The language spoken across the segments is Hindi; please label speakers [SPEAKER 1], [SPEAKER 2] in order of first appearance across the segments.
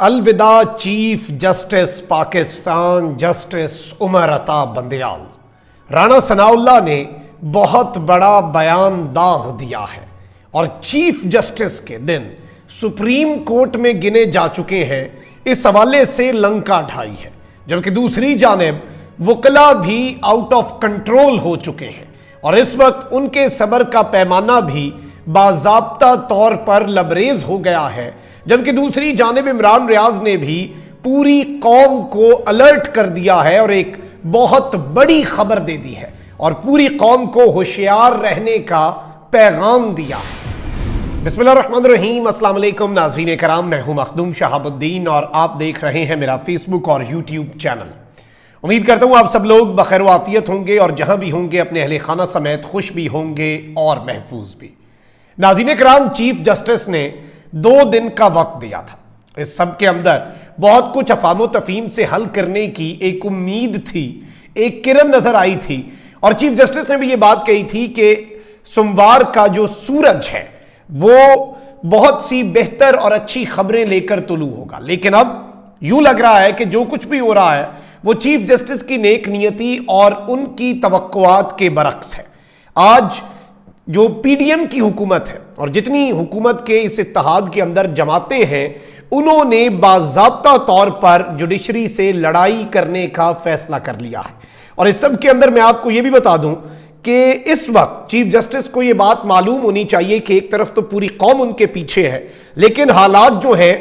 [SPEAKER 1] अलविदा chief justice Pakistan justice Umar Ata Bandial. Rana Sanaullah ने बहुत बड़ा बयान दाग दिया है और चीफ जस्टिस के दिन सुप्रीम कोर्ट में गिने जा चुके हैं। इस हवाले से लंका ढाई है, जबकि दूसरी जानिब वकला भी आउट ऑफ कंट्रोल हो चुके हैं और इस वक्त उनके सब्र का पैमाना भी बाज़ाब्ता तौर पर लबरेज हो गया है। जबकि दूसरी जानिब इमरान रियाज ने भी पूरी कौम को अलर्ट कर दिया है और एक बहुत बड़ी खबर दे दी है और पूरी कौम को होशियार रहने का पैगाम दिया है। बिस्मिल्लाहिर्रहमानिर्रहीम, अस्सलाम वालेकुम नाज़रीन कराम, मैं हूं मखदूम शहाबुद्दीन और आप देख रहे हैं मेरा फेसबुक और यूट्यूब चैनल। उम्मीद करता हूं आप सब लोग बखैर आफियत होंगे और जहां भी होंगे अपने अहले खाना समेत खुश भी होंगे और महफूज भी। नाज़रीन कराम, चीफ जस्टिस ने 2 दिन का वक्त दिया था। इस सब के अंदर बहुत कुछ अफामो तफीम से हल करने की एक उम्मीद थी, एक किरण नजर आई थी और चीफ जस्टिस ने भी ये बात कही थी कि सोमवार का जो सूरज है वो बहुत सी बेहतर और अच्छी खबरें लेकर तुलू होगा। लेकिन अब यूं लग रहा है कि जो कुछ भी हो रहा है वो चीफ जस्टिस की नेक नियति और उनकी तवक्कुआत के बरक्स है। आज जो पीडीएम की हुकूमत है और जितनी हुकूमत के इस इत्तेहाद के अंदर जमातें हैं, उन्होंने बाज़ाब्ता तौर पर जुडिशरी से लड़ाई करने का फैसला कर लिया है। और इस सब के अंदर मैं आपको यह भी बता दूं कि इस वक्त चीफ जस्टिस को यह बात मालूम होनी चाहिए कि एक तरफ तो पूरी कौम उनके पीछे है, लेकिन हालात जो है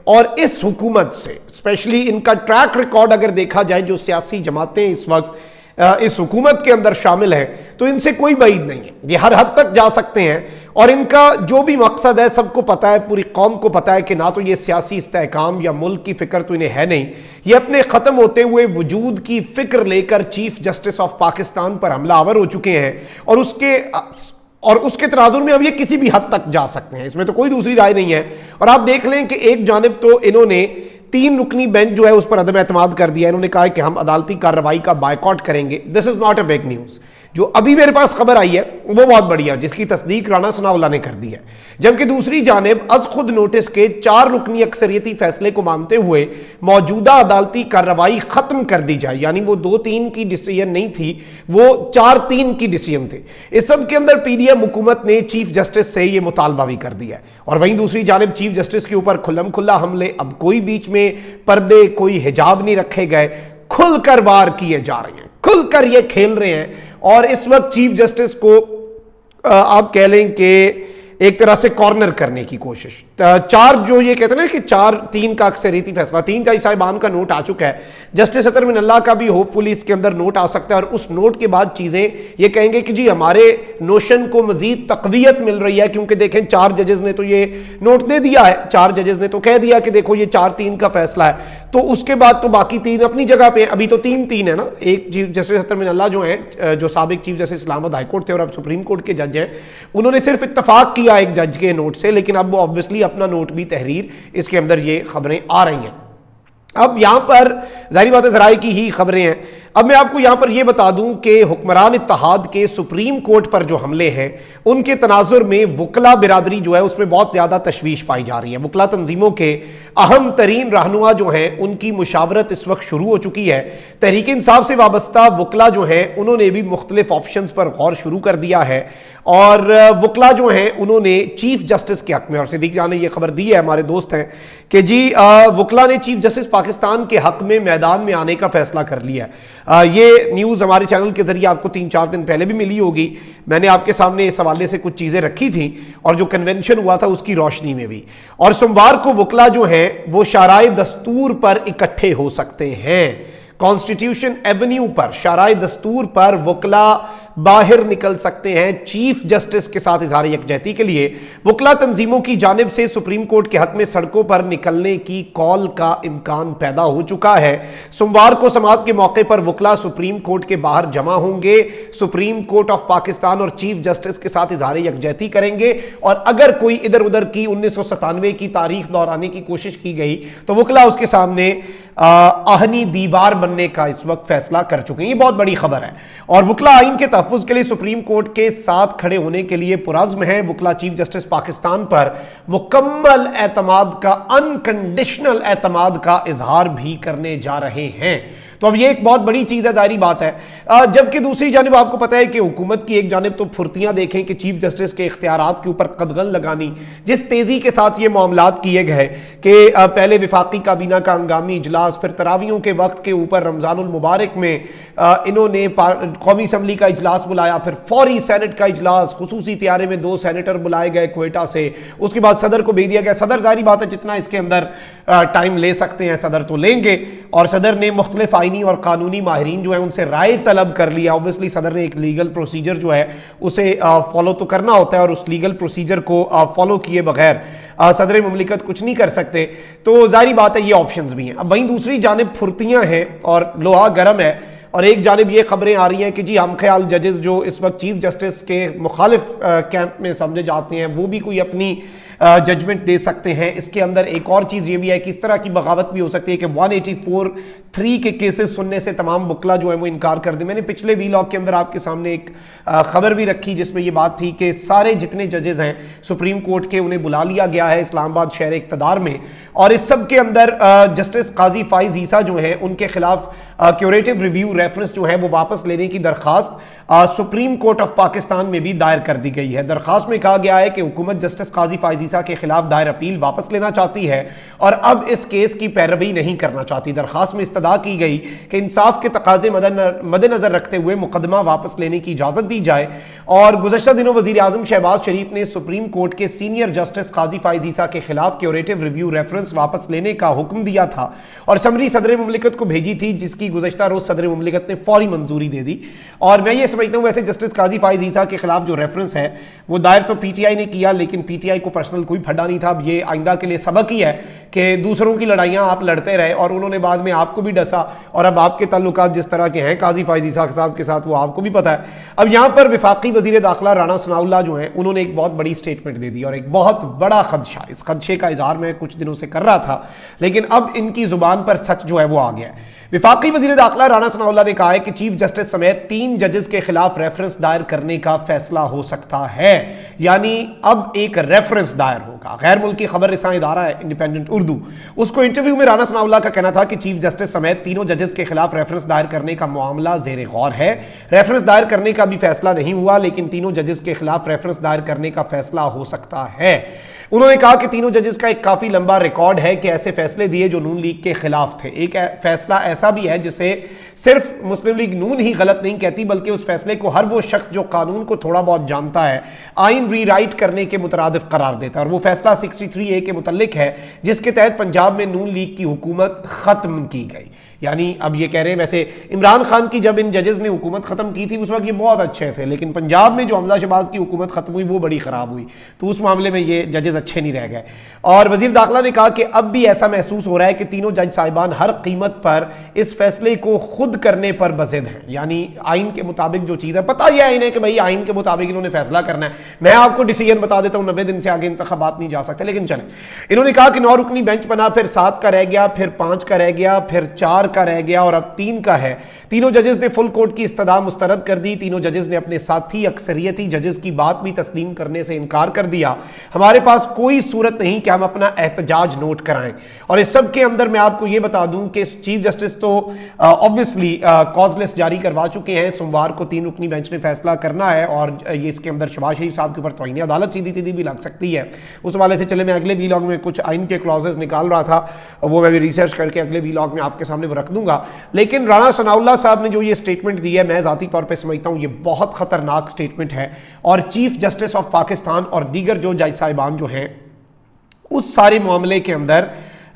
[SPEAKER 1] और इस हुकूमत से स्पेशली इनका ट्रैक रिकॉर्ड अगर देखा जाए, जो सियासी जमातें इस वक्त इस हुकूमत के अंदर शामिल हैं, तो इनसे कोई बाइद नहीं है। ये हर हद तक जा सकते हैं और इनका जो भी मकसद है सबको पता है, पूरी कौम को पता है कि ना तो ये सियासी इस्तेहकाम या मुल्क की फिक्र तो इन्हें है नहीं, ये अपने ख़त्म होते हुए वजूद की फिक्र लेकर चीफ जस्टिस ऑफ पाकिस्तान पर हमलावर हो चुके हैं और उसके तनाजुर में अब ये किसी भी हद तक जा सकते हैं। इसमें तो कोई दूसरी राय नहीं है। और आप देख लें कि एक जानिब तो इन्होंने 3 रुकनी बेंच जो है उस पर अदम एतमाद कर दिया। इन्होंने कहा है कि हम अदालती कार्रवाई का बायकॉट करेंगे। This is not a big news. जो अभी मेरे पास खबर आई है वो बहुत बढ़िया, जिसकी तस्दीक राणा सनाउल्लाह ने कर दी है। जबकि दूसरी जानिब अज खुद नोटिस के 4 रुकनी अक्सरियती फैसले को मानते हुए मौजूदा अदालती कार्रवाई खत्म कर दी जाए, यानी वो 2-3 की डिसीजन नहीं थी, वो 4-3 की डिसीजन थी। इस सब के अंदर पीडीएम हुकूमत ने चीफ जस्टिस से ये मुतालबा भी कर दिया है और वहीं दूसरी जानिब चीफ जस्टिस के ऊपर खुल्लम खुल्ला हमले, अब कोई बीच में पर्दे, कोई हिजाब नहीं रखे गए, खुलकर वार किए जा रहे हैं, खुलकर ये खेल रहे हैं। और इस वक्त चीफ जस्टिस को आप कह लें कि एक तरह से कॉर्नर करने की कोशिश। 4 जो ये कहते हैं ना कि 4-3 का अक्सरियती फैसला, 3 जज साहिबान का नोट आ चुका है। जस्टिस अतर मिनल्ला का भी होपफुली इसके अंदर नोट आ सकता है और उस नोट के बाद चीजें ये कहेंगे कि जी हमारे नोशन को मजीद तकवीयत मिल रही है, क्योंकि देखें 4 जजेस ने तो ये नोट दे दिया है, 4 जजेस ने तो कह दिया कि देखो ये 4-3 का फैसला है। तो उसके बाद तो बाकी 3 अपनी जगह पे, अभी तो 3-3 है ना। एक चीफ जस्टिस अतर मिनल्ला जो है, जो साबिक चीफ जस्टिस इस्लामाबाद हाईकोर्ट थे और अब सुप्रीम कोर्ट के जज हैं, उन्होंने सिर्फ इत्तफाक किया एक जज के नोट से, लेकिन अब वो ऑब्वियसली अपना नोट भी तहरीर, इसके अंदर ये खबरें आ रही हैं। अब यहां पर जाहिर बात है ज़राए की ही खबरें हैं। अब मैं आपको यहां पर यह बता दूं कि हुक्मरान इत्तेहाद के सुप्रीम कोर्ट पर जो हमले हैं उनके तनाजुर में वकला बिरादरी जो है उसमें बहुत ज्यादा तशवीश पाई जा रही है। वकला तंजीमों के अहम तरीन रहनुमा जो हैं उनकी मुशावरत इस वक्त शुरू हो चुकी है। तहरीक इंसाफ से वाबस्ता वकला जो हैं उन्होंने भी मुख्तलिफ ऑप्शंस पर गौर शुरू कर दिया है और वकला जो हैं उन्होंने चीफ जस्टिस के हक में, और सिद्दीक जान ने यह खबर दी है, हमारे दोस्त हैं, कि जी वकला ने चीफ जस्टिस पाकिस्तान के हक में मैदान में आने का फैसला कर लिया है। ये न्यूज़ हमारे चैनल के जरिए आपको 3-4 दिन पहले भी मिली होगी। मैंने आपके सामने इस हवाले से कुछ चीज़ें रखी थी और जो कन्वेंशन हुआ था उसकी रोशनी में भी। और सोमवार को वकला जो हैं वो शाराए दस्तूर पर इकट्ठे हो सकते हैं। कॉन्स्टिट्यूशन एवेन्यू पर शाराए दस्तूर पर वकला बाहर निकल सकते हैं चीफ जस्टिस के साथ इजहार यकजहती के लिए। वकला तंजीमों की जानिब से सुप्रीम कोर्ट के हक में सड़कों पर निकलने की कॉल का इम्कान पैदा हो चुका है। सोमवार को समाअत के मौके पर वकला सुप्रीम कोर्ट के बाहर जमा होंगे, सुप्रीम कोर्ट ऑफ पाकिस्तान और चीफ जस्टिस के साथ इजहार यकजहती करेंगे और अगर कोई इधर उधर की 1997 की तारीख दोहराने की कोशिश की गई तो वकला उसके सामने आहनी दीवार बनने का इस वक्त फैसला कर चुके हैं। ये बहुत बड़ी खबर है और वकला आइन के तहफ़्फ़ुज़ के लिए सुप्रीम कोर्ट के साथ खड़े होने के लिए पुरज़्म है। वकला चीफ जस्टिस पाकिस्तान पर मुकम्मल एतमाद का, अनकंडीशनल एतमाद का इजहार भी करने जा रहे हैं। तो अब ये एक बहुत बड़ी चीज़ है, जाहिर बात है। जबकि दूसरी जानिब आपको पता है कि हुकूमत की एक जानिब तो फुर्तियाँ देखें कि चीफ जस्टिस के इख्तियारात के ऊपर कदगन लगानी, जिस तेज़ी के साथ ये मामलात किए गए कि पहले विफाकी काबीना का हंगामी इजलास, फिर तरावियों के वक्त के ऊपर रमज़ानुल मुबारक में इन्होंने कौमी असम्बली का इजलास बुलाया, फिर फौरी सेनेट का इजलास, खुसूसी तैयारे में 2 सेनेटर बुलाए गए क्वेटा से, उसके बाद सदर को भेज दिया गया। सदर जाहिर बात है जितना इसके अंदर टाइम ले सकते हैं सदर तो लेंगे, और सदर ने मुख्तलिफ आईनी और कानूनी माहिरीन जो है उनसे राय तलब कर लिया। ऑब्वियसली सदर ने एक लीगल प्रोसीजर जो है उसे फॉलो तो करना होता है, और उस लीगल प्रोसीजर को फॉलो किए बगैर सदर मुमलिकत कुछ नहीं कर सकते। तो जाहिर बात है ये ऑप्शंस भी हैं। अब वहीं दूसरी जानिब फुर्तियां हैं और लोहा गर्म है, और एक जानिब ये खबरें आ रही हैं कि जी हम ख्याल जजेस जो इस वक्त चीफ जस्टिस के मुखालिफ कैंप में समझे जाते हैं वो भी कोई अपनी जजमेंट दे सकते हैं। इसके अंदर एक और चीज़ ये भी है कि इस तरह की बगावत भी हो सकती है कि 184(3) के केसेस सुनने से तमाम बुकला जो है वो इनकार कर दे। मैंने पिछले वीलॉग के अंदर आपके सामने एक खबर भी रखी जिसमें ये बात थी कि सारे जितने जजेस हैं सुप्रीम कोर्ट के उन्हें बुला लिया गया है इस्लामाबाद शहर इक़्तिदार में, और इस सब के अंदर जस्टिस काजी फाइज ईसा जो हैं उनके खिलाफ क्यूरेटिव रिव्यू रेफरेंस जो है वो वापस लेने की दरखास्त सुप्रीम कोर्ट ऑफ पाकिस्तान में भी दायर कर दी गई है। दरखास्त में कहा गया है कि हुकूमत जस्टिस काजी फाइज ईसा के खिलाफ दायर अपील वापस लेना चाहती है और अब इस केस की पैरवी नहीं करना चाहती। दरखास्त में इस्तदा की गई कि इंसाफ के तकाजे मद्देनजर रखते हुए मुकदमा वापस लेने की इजाजत दी जाए। और गुज़श्ता दिनों वज़ीर आज़म शहबाज शरीफ ने सुप्रीम कोर्ट के सीनियर जस्टिस काजी फाइज ईसा के खिलाफ क्यूरेटिव रिव्यू रेफरेंस वापस लेने का हुक्म दिया था और समरी सदर मुमलिकत को भेजी थी, जिसकी गुज़श्ता रोज सदर मुमलिकत ने फौरी मंजूरी दे दी। और मैं ये समझता हूँ वैसे जस्टिस काजी फाइज ईसा के खिलाफ जो रेफरेंस है वो दायर तो पीटीआई ने किया, लेकिन पीटीआई को पर्सनल कोई फटा नहीं था। अब ये आइंदा के लिए सबक ही है कि दूसरों की लड़ाइयाँ आप लड़ते रहे और उन्होंने बाद में आपको भी डसा, और अब आपके ताल्लुकात जिस तरह के हैं काजी फाइज ईसा साहब के साथ वो आपको भी पता है। अब यहाँ पर विफाकी वजीर दाखिला राना सनाउल्लाह जो है उन्होंने एक बहुत बड़ी स्टेटमेंट दे दी और एक बहुत बड़ा खदशा, इस खदशे का इजहार मैं कुछ दिनों से कर रहा था लेकिन अब इनकी जुबान पर सच जो है वो आ गया है। विफाकी वजीर दाखिला राना सनाउल्लाह ने कहा है कि चीफ जस्टिस समेत 3 जजेस के खिलाफ रेफरेंस दायर करने का फैसला हो सकता है, यानी अब एक रेफरेंस दायर होगा। गैर मुल्की खबर रिसां इदारा है इंडिपेंडेंट उर्दू, उसको इंटरव्यू में राना सनाउल्लाह का कहना था कि चीफ जस्टिस समेत तीनों जजेस के खिलाफ रेफरेंस दायर करने का मामला जेर गौर है। रेफरेंस दायर करने का भी फैसला नहीं हुआ, लेकिन तीनों जजेस के खिलाफ रेफरेंस दायर करने का फैसला हो सकता है। उन्होंने कहा कि तीनों जजेस का एक काफी लंबा रिकॉर्ड है कि ऐसे फैसले दिए जो नून लीग के खिलाफ थे। एक फैसला ऐसा भी है जिसे सिर्फ मुस्लिम लीग नून ही गलत नहीं कहती, बल्कि उस फैसले को हर वो शख्स जो कानून को थोड़ा बहुत जानता है आइन रीराइट करने के मुतरादिफ करार देता है। और वो फैसला 63A के मुतल्लिक है जिसके तहत पंजाब में नून लीग की हुकूमत खत्म की गई। यानी अब ये कह रहे हैं वैसे इमरान खान की जब इन जजेस ने हुकूमत खत्म की थी उस वक्त ये बहुत अच्छे थे, लेकिन पंजाब में जो हमजा शहबाज की हुकूमत खत्म हुई वो बड़ी खराब हुई, तो उस मामले में ये जजेस अच्छे नहीं रह गए। और वजीर दाखिला ने कहा कि अब भी ऐसा महसूस हो रहा है कि तीनों जज साहिबान हर कीमत पर इस फैसले को खुद करने पर बजिद हैं, यानी आइन के मुताबिक जो चीज़ है, पता यह आइन है कि भाई आइन के मुताबिक इन्होंने फैसला करना है। मैं आपको डिसीजन बता देता हूँ 90 दिन से आगे इंतखाबात नहीं जा सकते, लेकिन चले। इन्होंने कहा कि 9 रुकनी बेंच बना, फिर 7 का रह गया, फिर 5 का रह गया, फिर 4 का रह गया और अब 3 का है। तीनों जजेस ने फुल कोर्ट की इस्तदा मुस्तरद कर दी। तीनों जजेस ने अपने साथी अक्सरियती जजेस की बात भी तस्लीम करने से इनकार कर दिया। हमारे पास कोई सूरत नहीं कि हम अपना एहतजाज नोट कराएं। और इस सब के अंदर मैं आपको यह बता दूं कि चीफ जस्टिस तो ऑब्वियसली कॉज लिस्ट जारी करवा चुके हैं। सोमवार को 3 रुकनी बेंच ने फैसला करना है और ये इसके अंदर शहबाज शरीफ साहब के ऊपर तौहीन अदालत सीधी सीधी भी लग सकती है। उस वाले से चले मैं अगले वीलॉग में कुछ आइन के क्लॉजेस निकाल रहा था, वो मैं भी रिसर्च करके अगले वीलॉग में आपके सामने वो रख दूंगा। लेकिन राना सनाउल्लाह साहब ने जो ये स्टेटमेंट दी है मैं ज़ाती तौर पे समझता हूँ ये बहुत ख़तरनाक स्टेटमेंट है। और चीफ जस्टिस ऑफ पाकिस्तान और दीगर जो जज साहिबान जो हैं उस सारे मामले के अंदर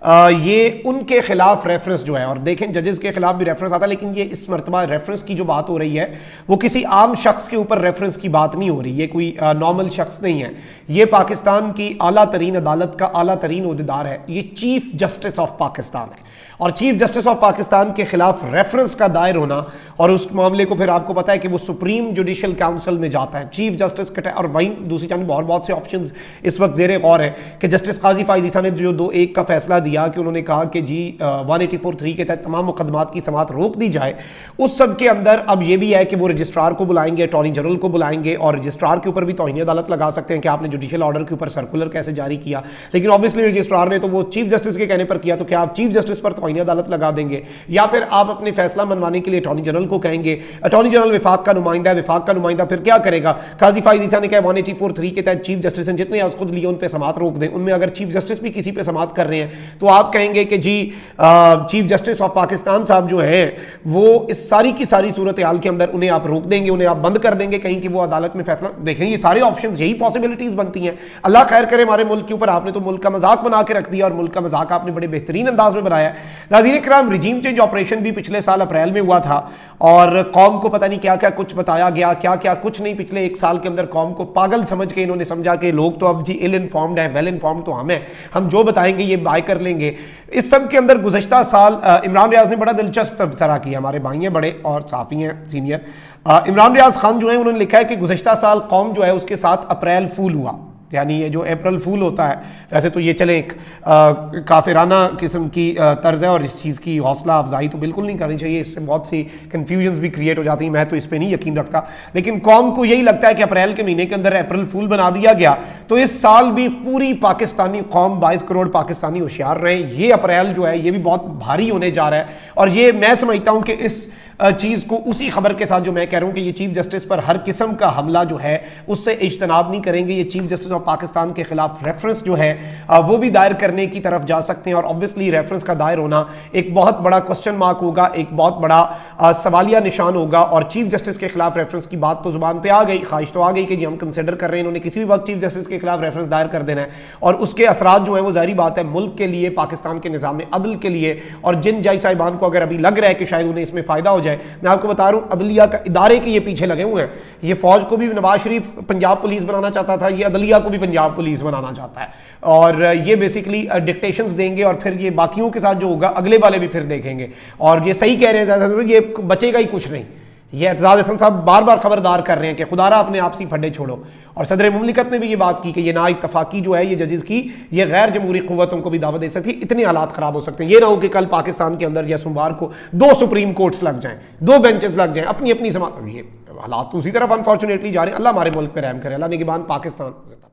[SPEAKER 1] ये उनके खिलाफ रेफरेंस जो है, और देखें जजेस के खिलाफ भी रेफरेंस आता है, लेकिन ये इस मरतबा रेफरेंस की जो बात हो रही है वो किसी आम शख्स के ऊपर रेफरेंस की बात नहीं हो रही, ये कोई नॉर्मल शख्स नहीं है, ये पाकिस्तान की आला तरीन अदालत का आला तरीन ओहदेदार है, ये चीफ जस्टिस ऑफ पाकिस्तान है। और चीफ जस्टिस ऑफ पाकिस्तान के खिलाफ रेफरेंस का दायर होना, और उस मामले को फिर आपको पता है कि वो सुप्रीम जुडिशल काउंसिल में जाता है, चीफ जस्टिस का, और वहीं दूसरी जानिब बहुत से ऑप्शंस इस वक्त जेर गौर है कि जस्टिस काजी फाइज ईसा ने जो 2-1 का फैसला दिया कि उन्होंने कहा कि जी 184(3) के तहत तमाम मुकदमात की समाअत रोक दी जाए। उस सब के अंदर अब ये भी है कि वो रजिस्ट्रार को बुलाएंगे, अटॉर्नी जनरल को बुलाएंगे और रजिस्ट्रार के ऊपर भी तौहीन अदालत लगा सकते हैं कि आपने जुडिशियल ऑर्डर के ऊपर सर्कुलर कैसे जारी किया। लेकिन ऑब्वियसली रजिस्ट्रार ने तो वो चीफ जस्टिस के कहने पर किया, तो क्या आप चीफ जस्टिस पर तौहीन अदालत लगा देंगे या फिर आप अपने फैसला मनवाने के लिए अटॉर्नी जनरल को कहेंगे? अटॉर्नी जनरल विफाक का नुमाइंदा है, विफाक का नुमाइंदा फिर क्या करेगा? काजी फाइज ईसा ने कहा 184(3) के तहत चीफ जस्टिस ने जितने आज खुद लिए उन पे समाअत रोक दें। उनमें अगर चीफ जस्टिस भी किसी पे समाअत कर रहे हैं तो आप कहेंगे कि जी चीफ जस्टिस ऑफ पाकिस्तान साहब जो हैं वो इस सारी की सारी सूरत हाल के अंदर उन्हें आप रोक देंगे, उन्हें आप बंद कर देंगे कहीं कि वो अदालत में फैसला देखें। ये सारे ऑप्शन, यही पॉसिबिलिटीज बनती हैं। अल्लाह खैर करे हमारे मुल्क के ऊपर। आपने तो मुल्क का मजाक बना के रख दिया और मुल्क का मजाक आपने बड़े बेहतरीन अंदाज में बनाया। नाज़रीन इकराम, रिजीम चेंज ऑपरेशन भी पिछले साल अप्रैल में हुआ था और कौम को पता नहीं क्या क्या कुछ बताया गया, क्या क्या कुछ नहीं। पिछले एक साल के अंदर कौम को पागल समझ के इन्होंने समझा कि लोग तो अब जी इल इन्फॉर्म्ड है, वेल इन्फॉर्म्ड तो हम हैं, हम जो बताएंगे ये बाय कर लेंगे। इस सब के अंदर गुज़श्ता साल इमरान रियाज ने बड़ा दिलचस्प तबसरा किया। हमारे भाई हैं बड़े और साफ़ी हैं सीनियर, इमरान रियाज खान जो है उन्होंने लिखा है कि गुज़श्ता साल कौम जो है उसके साथ अप्रैल फूल हुआ, यानी ये जो अप्रैल फूल होता है, वैसे तो ये चले एक काफिराना किस्म की तर्ज है और इस चीज़ की हौसला अफजाई तो बिल्कुल नहीं करनी चाहिए। इससे बहुत सी कन्फ्यूजन्स भी क्रिएट हो जाती हैं। मैं तो इस पर नहीं यकीन रखता, लेकिन कौम को यही लगता है कि अप्रैल के महीने के अंदर अप्रैल फूल बना दिया गया तो इस साल भी पूरी पाकिस्तानी कौम 22 करोड़ पाकिस्तानी होशियार रहे। ये अप्रैल जो है ये भी बहुत भारी होने जा रहा है और ये मैं समझता हूँ कि इस चीज़ को उसी खबर के साथ जो मैं कह रहा हूँ कि ये चीफ जस्टिस पर हर किस्म का हमला जो है उससे इज्तनाब नहीं करेंगे। ये चीफ जस्टिस ऑफ पाकिस्तान के खिलाफ रेफरेंस जो है वो भी दायर करने की तरफ जा सकते हैं और ऑब्वियसली रेफरेंस का दायर होना एक बहुत बड़ा क्वेश्चन मार्क होगा, एक बहुत बड़ा सवालिया निशान होगा। और चीफ जस्टिस के खिलाफ रेफरेंस की बात तो जुबान पर आ गई, ख्वाहिश तो आ गई कि जी हम कंसिडर कर रहे हैं, इन्होंने किसी भी वक्त चीफ जस्टिस के खिलाफ रेफरेंस दायर कर देना है और उसके असरात जो है वो जाहिर बात है मुल्क के लिए, पाकिस्तान के निज़ाम अदल के लिए और जिन जज साहिबान को अगर अभी लग रहा है कि शायद उन्हें इसमें फ़ायदा हो जाए, मैं आपको बता रहा हूं अदलिया का इदारे के ये पीछे लगे हुए हैं। ये फौज को भी नवाज शरीफ पंजाब पुलिस बनाना चाहता था, ये अदलिया को भी पंजाब पुलिस बनाना चाहता है और ये बेसिकली डिक्टेशंस देंगे और फिर ये बाकियों के साथ जो होगा अगले वाले भी फिर देखेंगे। और ये सही कह रहे हैं, ये बचेगा ही कुछ नहीं। ये एतजाज हसन साहब बार बार खबरदार कर रहे हैं कि खुदारा अपने आपसी फड्डे छोड़ो। और सदर मुमलिकत ने भी ये बात की कि ये ना इत्तफाकी जो है ये जजेस की ये गैर जमहूरी कुव्वतों को भी दावत दे सकती है। इतने हालात खराब हो सकते हैं। ये ना हो कि कल पाकिस्तान के अंदर या सोमवार को 2 सुप्रीम कोर्ट्स लग जाएं, 2 बेंचेस लग जाएं, अपनी अपनी समात। ये हालात तो उसी तरफ अनफॉर्चुनेटली जा रहे हैं। अल्लाह हमारे मुल्क पर रहम करे, अल्लाह निगहबान पाकिस्तान।